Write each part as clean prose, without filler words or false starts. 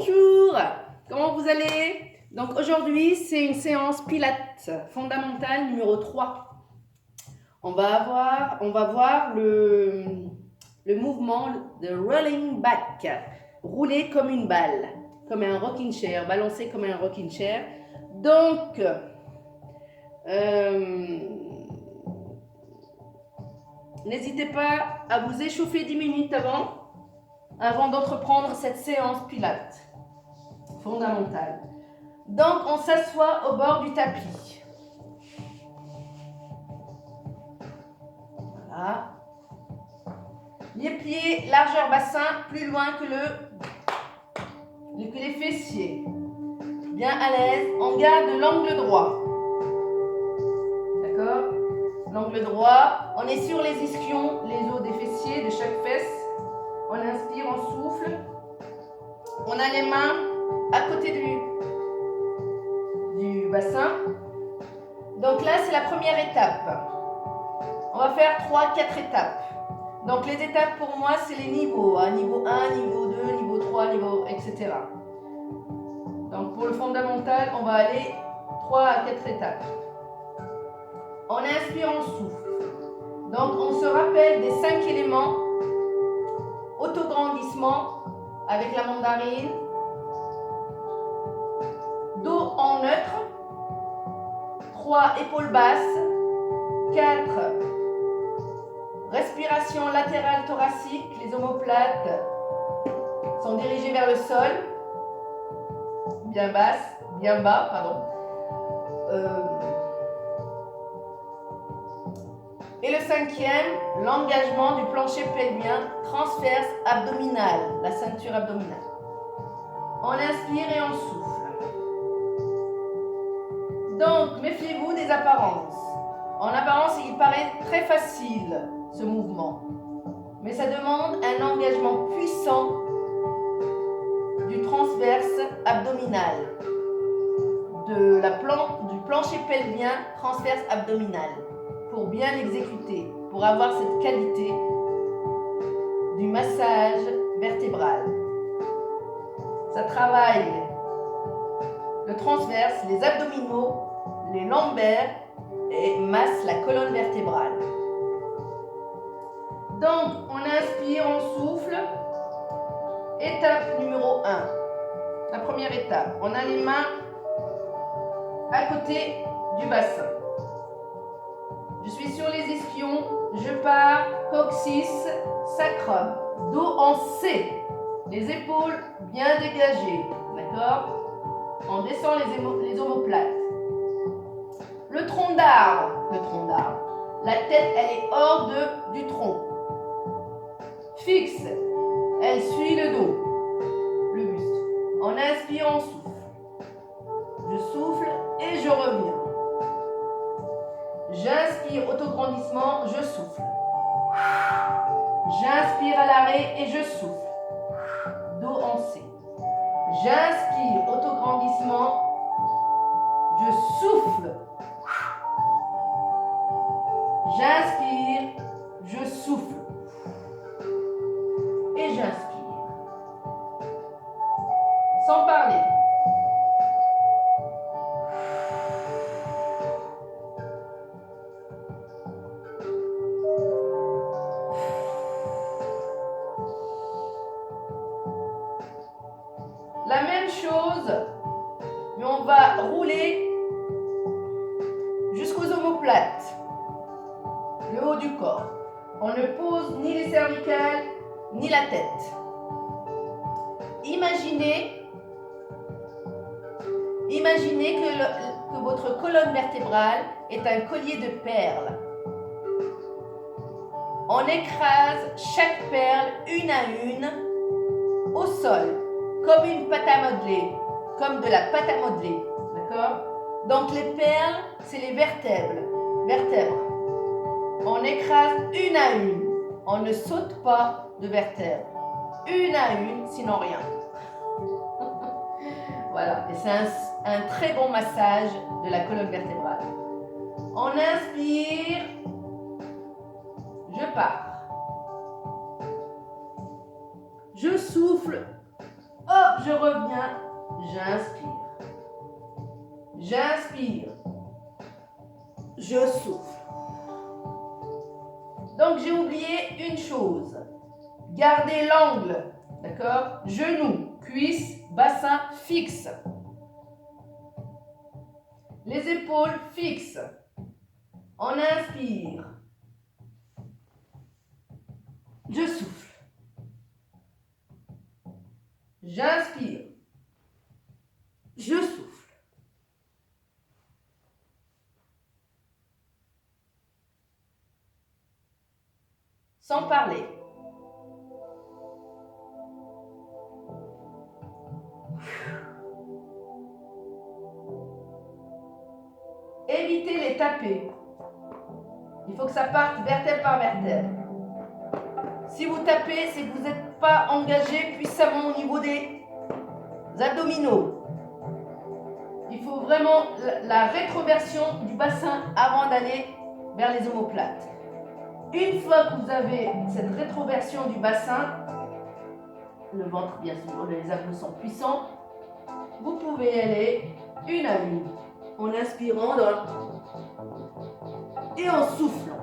Bonjour, comment vous allez? Donc aujourd'hui, c'est une séance Pilates fondamentale numéro 3. On va voir le mouvement de rolling back, rouler comme une balle, comme un rocking chair, balancer comme un rocking chair. Donc, n'hésitez pas à vous échauffer 10 minutes avant d'entreprendre cette séance Pilates fondamentale. Donc, on s'assoit au bord du tapis. Voilà. Les pieds, largeur bassin, plus loin que les fessiers. Bien à l'aise. On garde l'angle droit. D'accord? L'angle droit. On est sur les ischions, les os des fessiers, de chaque fesse. On inspire, on souffle. On a les mains à côté du bassin. Donc là, c'est la première étape. On va faire 3-4 étapes. Donc les étapes pour moi, c'est les niveaux. Niveau 1, niveau 2, niveau 3, etc. Donc pour le fondamental, on va aller 3 à 4 étapes. On inspire, on souffle. Donc on se rappelle des 5 éléments. Autograndissement avec la mandarine. Dos en neutre. 3 épaules basses. 4 respiration latérale thoracique. Les omoplates sont dirigées vers le sol. Bien bas, pardon. Et le 5e, l'engagement du plancher pelvien transverse abdominal, la ceinture abdominale. On inspire et on souffle. Donc, méfiez-vous des apparences. En apparence, il paraît très facile, ce mouvement. Mais ça demande un engagement puissant du transverse abdominal, du plancher pelvien transverse abdominal, pour bien l'exécuter, pour avoir cette qualité du massage vertébral. Ça travaille le transverse, les abdominaux, les lombaires et masse la colonne vertébrale. Donc, on inspire, on souffle. Étape numéro 1. La première étape, on a les mains à côté du bassin. Je suis sur les ischions, je pars coccyx, sacrum, dos en C, les épaules bien dégagées, d'accord? On descend les omoplates. Le tronc d'arbre, la tête elle est hors du tronc. Fixe, elle suit le dos, le buste. On inspire, on souffle. Je souffle et je reviens. J'inspire, autograndissement, je souffle. J'inspire à l'arrêt et je souffle. Dos en C. J'inspire, autograndissement, je souffle. J'inspire, je souffle. Et j'inspire. Sans parler. La même chose, mais on va rouler jusqu'aux omoplates, le haut du corps. On ne pose ni les cervicales, ni la tête. Imaginez que votre colonne vertébrale est un collier de perles. On écrase chaque perle une à une au sol, comme une pâte à modeler, comme de la pâte à modeler, d'accord? Donc les perles, c'est les vertèbres. On écrase une à une. On ne saute pas de vertèbres. Une à une, sinon rien. Voilà, et c'est un très bon massage de la colonne vertébrale. On inspire, je pars. Je souffle, hop, Hop, je reviens, j'inspire. J'inspire. Je souffle. Donc, j'ai oublié une chose. Gardez l'angle, d'accord? Genoux, cuisses, bassin fixe. Les épaules fixes. On inspire. Je souffle. J'inspire. Je souffle. Sans parler. Évitez les tapés. Il faut que ça parte vertèbre par vertèbre. Si vous tapez, c'est que vous n'êtes pas engagé puissamment au niveau des abdominaux. Il faut vraiment la rétroversion du bassin avant d'aller vers les omoplates. Une fois que vous avez cette rétroversion du bassin, le ventre bien sûr, les abdos sont puissants, vous pouvez aller une à une, en inspirant et en soufflant.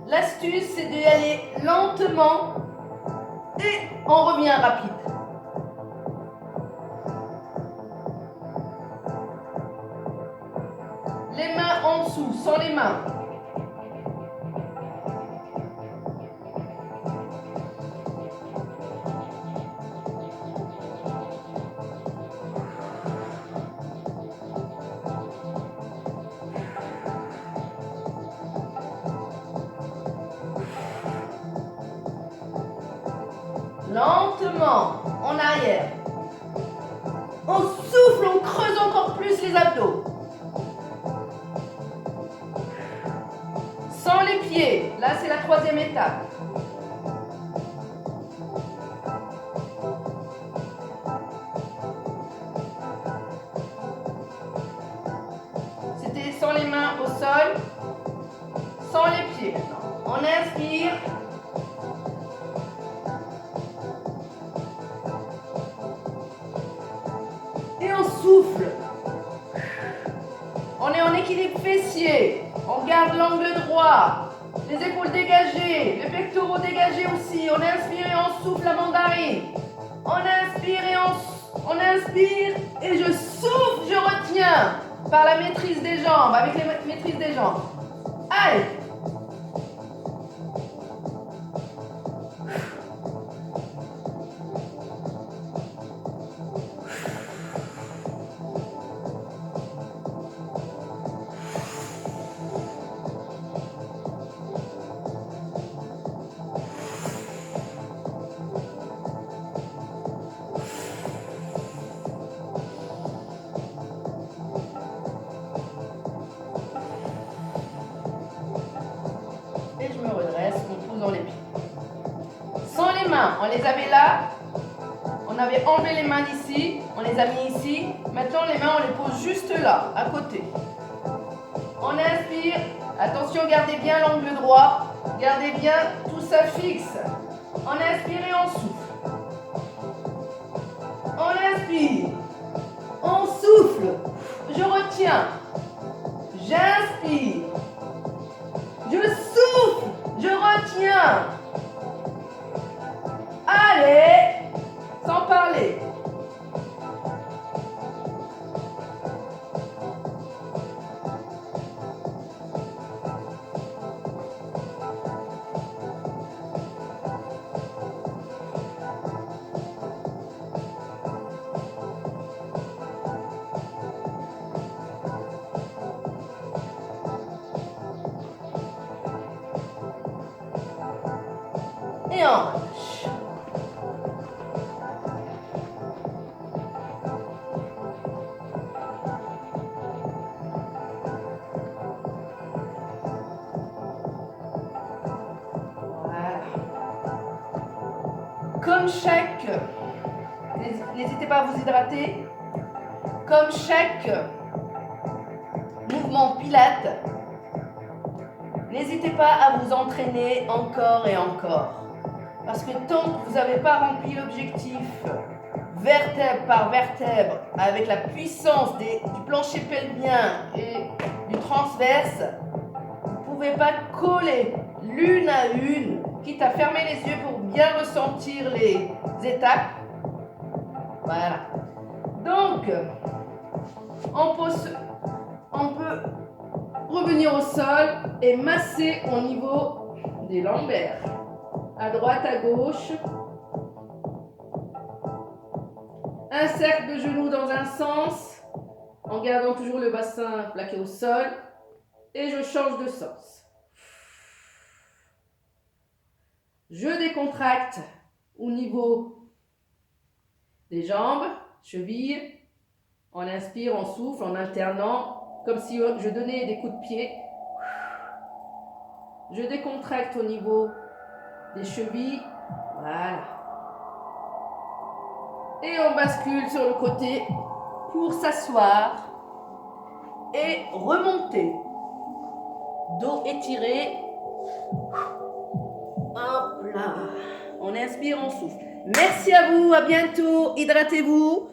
L'astuce, c'est d'y aller lentement et on revient rapide. Les mains en dessous, sans les mains. Lentement, en arrière. On souffle, on creuse encore plus les abdos. Sans les pieds, là c'est la troisième étape. C'était sans les mains au sol, sans les pieds. On inspire. Et on souffle. On est en équilibre fessier. On garde l'angle droit. Les épaules dégagées. Les pectoraux dégagés aussi. On inspire et on souffle la mandarine. On inspire et on inspire. Et je souffle, je retiens. Par la maîtrise des jambes. Avec la maîtrise des jambes. Allez. Et je me redresse en posant les pieds. Sans les mains, on les avait là. On avait enlevé les mains d'ici. On les a mis ici. Maintenant, les mains, on les pose juste là, à côté. On inspire. Attention, gardez bien l'angle droit. Gardez bien tout ça fixe. On inspire et on souffle. On inspire. On souffle. Je retiens. J'inspire. Je souffle. Je retiens. Allez. Sans parler. Et on relâche. Comme n'hésitez pas à vous hydrater, comme chaque mouvement pilates. N'hésitez pas à vous entraîner encore et encore. Parce que tant que vous n'avez pas rempli l'objectif vertèbre par vertèbre avec la puissance du plancher pelvien et du transverse, vous ne pouvez pas coller l'une à une, quitte à fermer les yeux pour bien ressentir les étapes. Voilà. Donc, on peut revenir au sol et masser au niveau des lombaires. À droite, à gauche. Un cercle de genoux dans un sens, en gardant toujours le bassin plaqué au sol. Et je change de sens. Je décontracte au niveau des jambes, chevilles. On inspire, on souffle en alternant, comme si je donnais des coups de pied. Je décontracte au niveau des chevilles. Voilà. Et on bascule sur le côté pour s'asseoir et remonter. Dos étiré. Hop là. On inspire, on souffle. Merci à vous, à bientôt. Hydratez-vous.